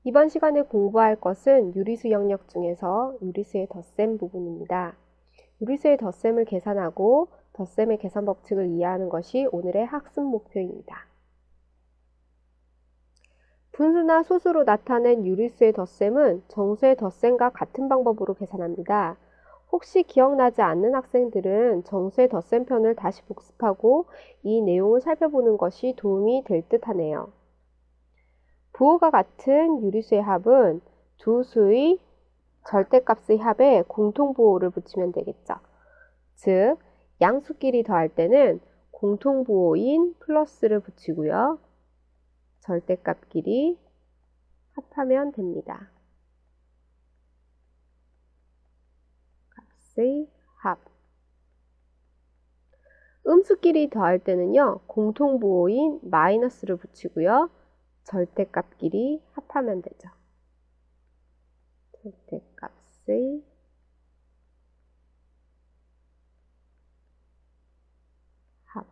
이번 시간에 공부할 것은 유리수 영역 중에서 유리수의 덧셈 부분입니다. 유리수의 덧셈을 계산하고 덧셈의 계산 법칙을 이해하는 것이 오늘의 학습 목표입니다. 분수나 소수로 나타낸 유리수의 덧셈은 정수의 덧셈과 같은 방법으로 계산합니다. 혹시 기억나지 않는 학생들은 정수의 덧셈편을 다시 복습하고 이 내용을 살펴보는 것이 도움이 될 듯하네요. 부호가 같은 유리수의 합은 두 수의 절대값의 합에 공통부호를 붙이면 되겠죠. 즉, 양수끼리 더할 때는 공통부호인 플러스를 붙이고요. 절대값끼리 합하면 됩니다. 값의 합. 음수끼리 더할 때는요, 공통부호인 마이너스를 붙이고요. 절대값끼리 합하면 되죠. 절대값의 합.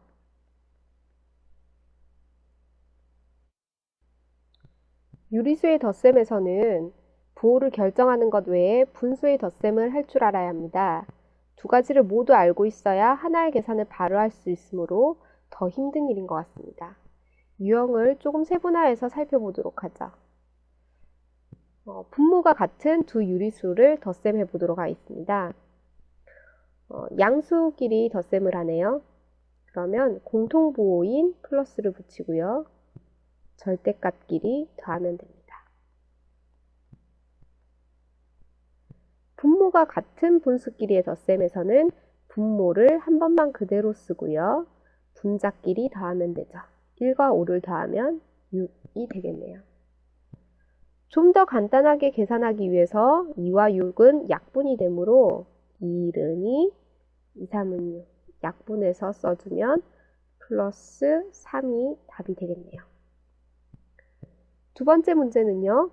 유리수의 덧셈에서는 부호를 결정하는 것 외에 분수의 덧셈을 할 줄 알아야 합니다. 두 가지를 모두 알고 있어야 하나의 계산을 바로 할 수 있으므로 더 힘든 일인 것 같습니다. 유형을 조금 세분화해서 살펴보도록 하죠. 분모가 같은 두 유리수를 덧셈해 보도록 하겠습니다. 양수끼리 덧셈을 하네요. 그러면 공통부호인 플러스를 붙이고요. 절대값끼리 더하면 됩니다. 분모가 같은 분수끼리의 덧셈에서는 분모를 한 번만 그대로 쓰고요. 분자끼리 더하면 되죠. 1과 5를 더하면 6이 되겠네요. 좀 더 간단하게 계산하기 위해서 2와 6은 약분이 되므로 2는 2, 2, 3은 6. 약분해서 써주면 플러스 3이 답이 되겠네요. 두 번째 문제는요.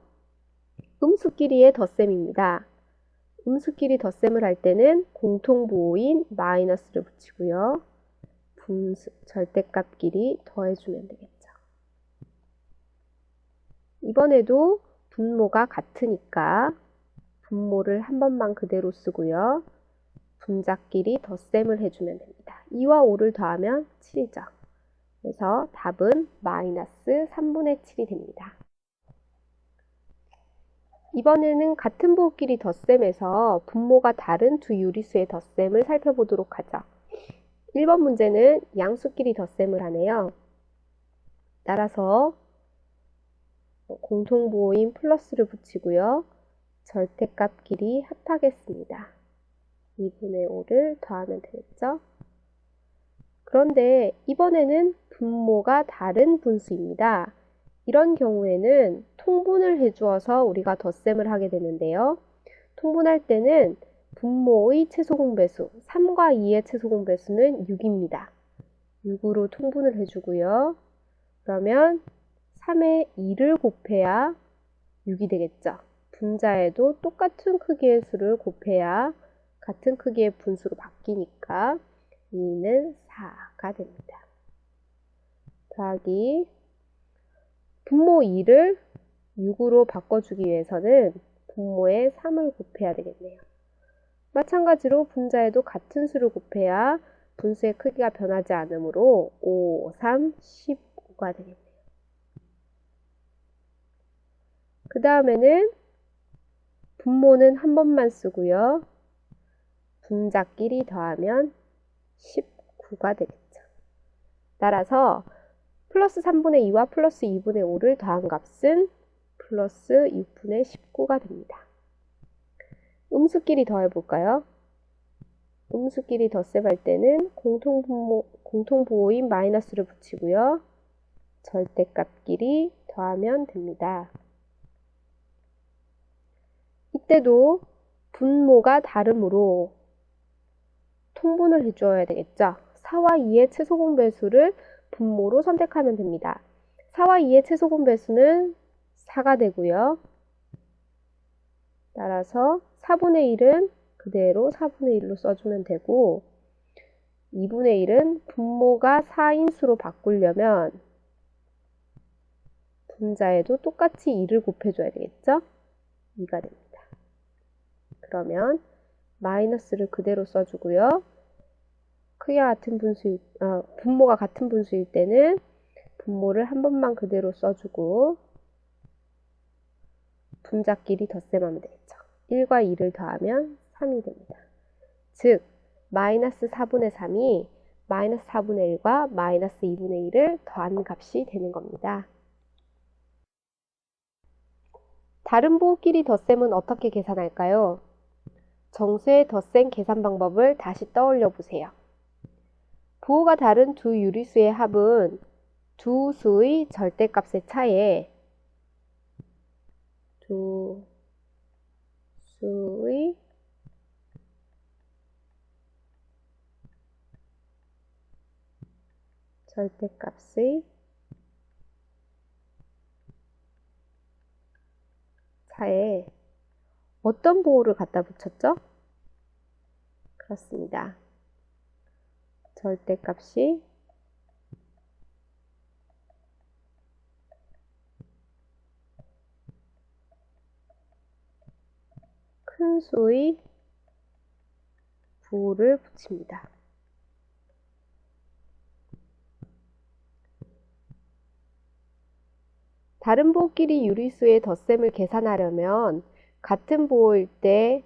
음수끼리의 덧셈입니다. 음수끼리 덧셈을 할 때는 공통부호인 마이너스를 붙이고요. 분수, 절대값끼리 더해주면 되겠죠. 이번에도 분모가 같으니까 분모를 한 번만 그대로 쓰고요. 분자끼리 덧셈을 해주면 됩니다. 2와 5를 더하면 7이죠. 그래서 답은 마이너스 3분의 7이 됩니다. 이번에는 같은 부호끼리 덧셈에서 분모가 다른 두 유리수의 덧셈을 살펴보도록 하죠. 1번 문제는 양수끼리 덧셈을 하네요. 따라서 공통부호인 플러스를 붙이고요. 절대값끼리 합하겠습니다. 2분의 5를 더하면 되겠죠. 그런데 이번에는 분모가 다른 분수입니다. 이런 경우에는 통분을 해주어서 우리가 덧셈을 하게 되는데요. 통분할 때는 분모의 최소공배수, 3과 2의 최소공배수는 6입니다. 6으로 통분을 해주고요. 그러면 3에 2를 곱해야 6이 되겠죠. 분자에도 똑같은 크기의 수를 곱해야 같은 크기의 분수로 바뀌니까 2는 4가 됩니다. 더하기 분모 2를 6으로 바꿔주기 위해서는 분모에 3을 곱해야 되겠네요. 마찬가지로 분자에도 같은 수를 곱해야 분수의 크기가 변하지 않으므로 5, 3, 15가 되겠네요. 그 다음에는 분모는 한 번만 쓰고요. 분자끼리 더하면 19가 되겠죠. 따라서 플러스 3분의 2와 플러스 2분의 5를 더한 값은 플러스 6분의 19가 됩니다. 음수끼리 더해볼까요? 음수끼리 덧셈할 때는 공통부호인 마이너스를 붙이고요. 절대값끼리 더하면 됩니다. 이때도 분모가 다르므로 통분을 해줘야 되겠죠. 4와 2의 최소공배수를 분모로 선택하면 됩니다. 4와 2의 최소공배수는 4가 되고요. 따라서 4분의 1은 그대로 4분의 1로 써주면 되고 2분의 1은 분모가 4인 수로 바꾸려면 분자에도 똑같이 2를 곱해줘야 되겠죠? 2가 됩니다. 그러면 마이너스를 그대로 써주고요. 크기가 같은 분모가 같은 분수일 때는 분모를 한 번만 그대로 써주고 분자끼리 덧셈하면 되겠죠. 1과 2를 더하면 3이 됩니다. 즉 마이너스 4분의 3이 마이너스 4분의 1과 마이너스 2분의 1을 더한 값이 되는 겁니다. 다른 부호끼리 덧셈은 어떻게 계산할까요? 정수의 덧셈 계산 방법을 다시 떠올려 보세요. 부호가 다른 두 유리수의 합은 두 수의 절대값의 차에 두 수의 절대값의 차에 어떤 부호를 갖다 붙였죠? 그렇습니다. 절대값이 큰 수의 부호를 붙입니다. 다른 부호끼리 유리수의 덧셈을 계산하려면 같은 부호일 때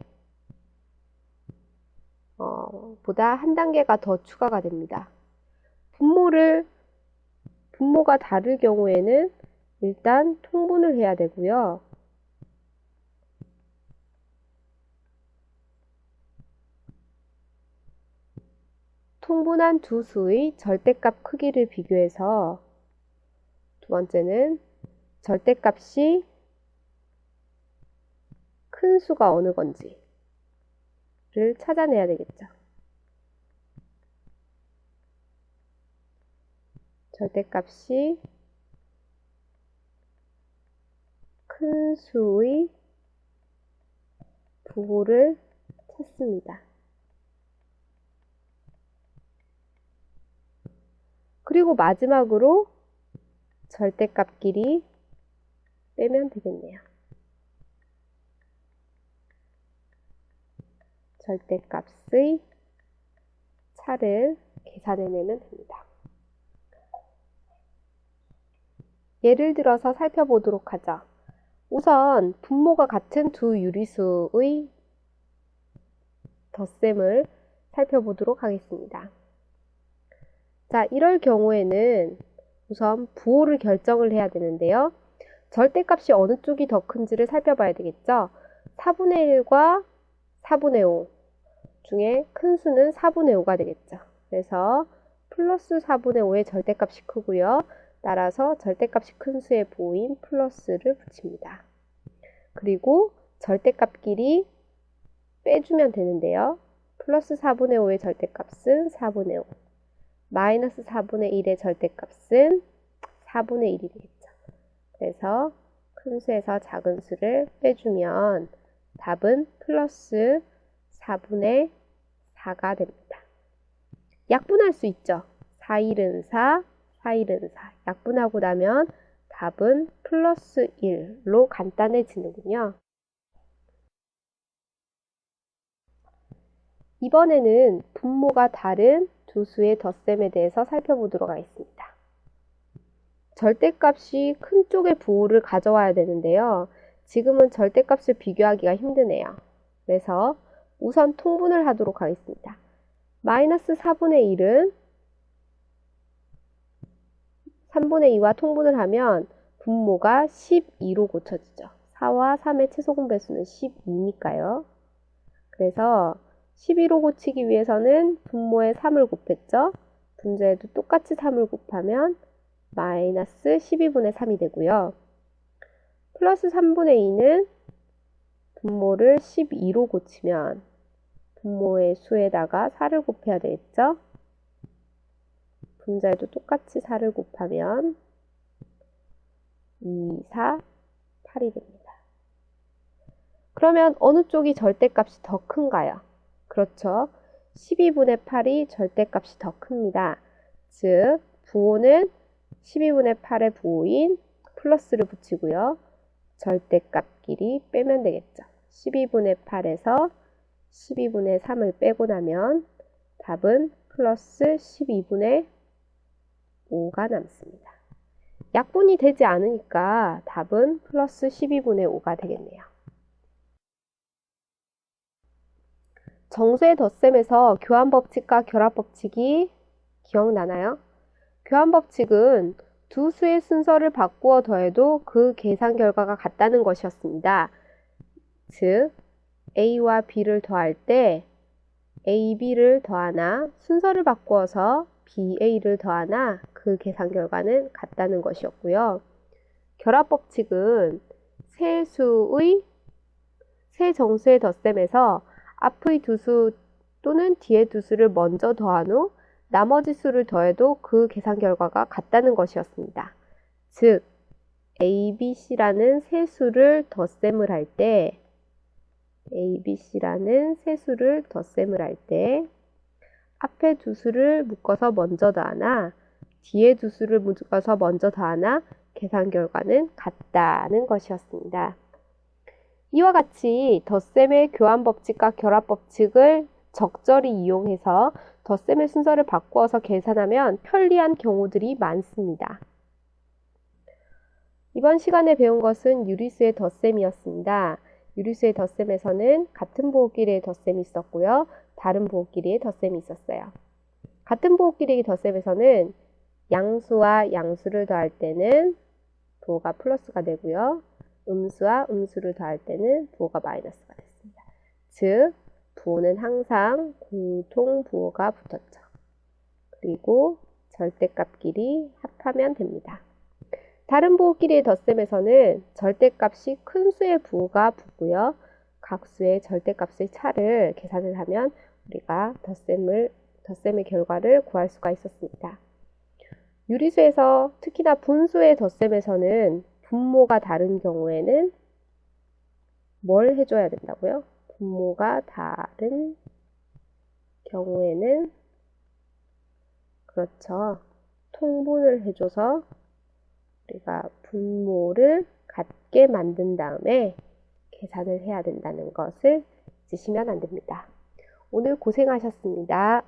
보다 한 단계가 더 추가가 됩니다. 분모가 다를 경우에는 일단 통분을 해야 되고요. 통분한 두 수의 절대값 크기를 비교해서 두 번째는 절대값이 큰 수가 어느 건지를 찾아내야 되겠죠. 절대값이 큰 수의 부호를 찾습니다. 그리고 마지막으로 절대값끼리 빼면 되겠네요. 절대값의 차를 계산해내면 됩니다. 예를 들어서 살펴보도록 하죠. 우선 분모가 같은 두 유리수의 덧셈을 살펴보도록 하겠습니다. 자, 이럴 경우에는 우선 부호를 결정을 해야 되는데요. 절대값이 어느 쪽이 더 큰지를 살펴봐야 되겠죠. 4분의 1과 4분의 5 중에 큰 수는 4분의 5가 되겠죠. 그래서 플러스 4분의 5의 절대값이 크고요. 따라서 절대값이 큰 수의 부호인 플러스를 붙입니다. 그리고 절대값끼리 빼주면 되는데요. 플러스 4분의 5의 절대값은 4분의 5, 마이너스 4분의 1의 절대값은 4분의 1이 되겠죠. 그래서 큰 수에서 작은 수를 빼주면 답은 플러스 4분의 4가 됩니다. 약분할 수 있죠. 4일은 4, 4일은 4. 약분하고 나면 답은 플러스 1로 간단해지는군요. 이번에는 분모가 다른 두 수의 덧셈에 대해서 살펴보도록 하겠습니다. 절대값이 큰 쪽의 부호를 가져와야 되는데요. 지금은 절대값을 비교하기가 힘드네요. 그래서 우선 통분을 하도록 하겠습니다. 마이너스 4분의 1은 3분의 2와 통분을 하면 분모가 12로 고쳐지죠. 4와 3의 최소공배수는 12니까요. 그래서 12로 고치기 위해서는 분모에 3을 곱했죠. 분자에도 똑같이 3을 곱하면 마이너스 12분의 3이 되고요. 플러스 3분의 2는 분모를 12로 고치면 분모의 수에다가 4를 곱해야 되겠죠. 분자에도 똑같이 4를 곱하면 2, 4, 8이 됩니다. 그러면 어느 쪽이 절대값이 더 큰가요? 그렇죠. 12분의 8이 절대값이 더 큽니다. 즉 부호는 12분의 8의 부호인 플러스를 붙이고요. 절대값끼리 빼면 되겠죠. 12분의 8에서 12분의 3을 빼고 나면 답은 플러스 12분의 5가 남습니다. 약분이 되지 않으니까 답은 플러스 12분의 5가 되겠네요. 정수의 덧셈에서 교환법칙과 결합법칙이 기억나나요? 교환법칙은 두 수의 순서를 바꾸어 더해도 그 계산 결과가 같다는 것이었습니다. 즉, A와 B를 더할 때 AB를 더하나 순서를 바꾸어서 BA를 더하나 그 계산 결과는 같다는 것이었고요. 결합법칙은 세 정수의 덧셈에서 앞의 두 수 또는 뒤의 두 수를 먼저 더한 후 나머지 수를 더해도 그 계산 결과가 같다는 것이었습니다. 즉, A, B, C라는 세 수를 덧셈을 할 때 앞에 두 수를 묶어서 먼저 더하나 뒤에 두 수를 묶어서 먼저 더하나 계산 결과는 같다는 것이었습니다. 이와 같이 덧셈의 교환법칙과 결합법칙을 적절히 이용해서 덧셈의 순서를 바꾸어서 계산하면 편리한 경우들이 많습니다. 이번 시간에 배운 것은 유리수의 덧셈이었습니다. 유리수의 덧셈에서는 같은 부호끼리의 덧셈이 있었고요. 다른 부호끼리의 덧셈이 있었어요. 같은 부호끼리의 덧셈에서는 양수와 양수를 더할 때는 부호가 플러스가 되고요. 음수와 음수를 더할 때는 부호가 마이너스가 됐습니다. 즉, 부호는 항상 공통 부호가 붙었죠. 그리고 절대값끼리 합하면 됩니다. 다른 부호끼리의 덧셈에서는 절대값이 큰 수의 부호가 붙고요. 각 수의 절대값의 차를 계산을 하면 우리가 덧셈의 결과를 구할 수가 있었습니다. 유리수에서 특히나 분수의 덧셈에서는 분모가 다른 경우에는 뭘 해줘야 된다고요? 분모가 다른 경우에는 그렇죠. 통분을 해줘서 우리가 분모를 같게 만든 다음에 계산을 해야 된다는 것을 잊으시면 안 됩니다. 오늘 고생하셨습니다.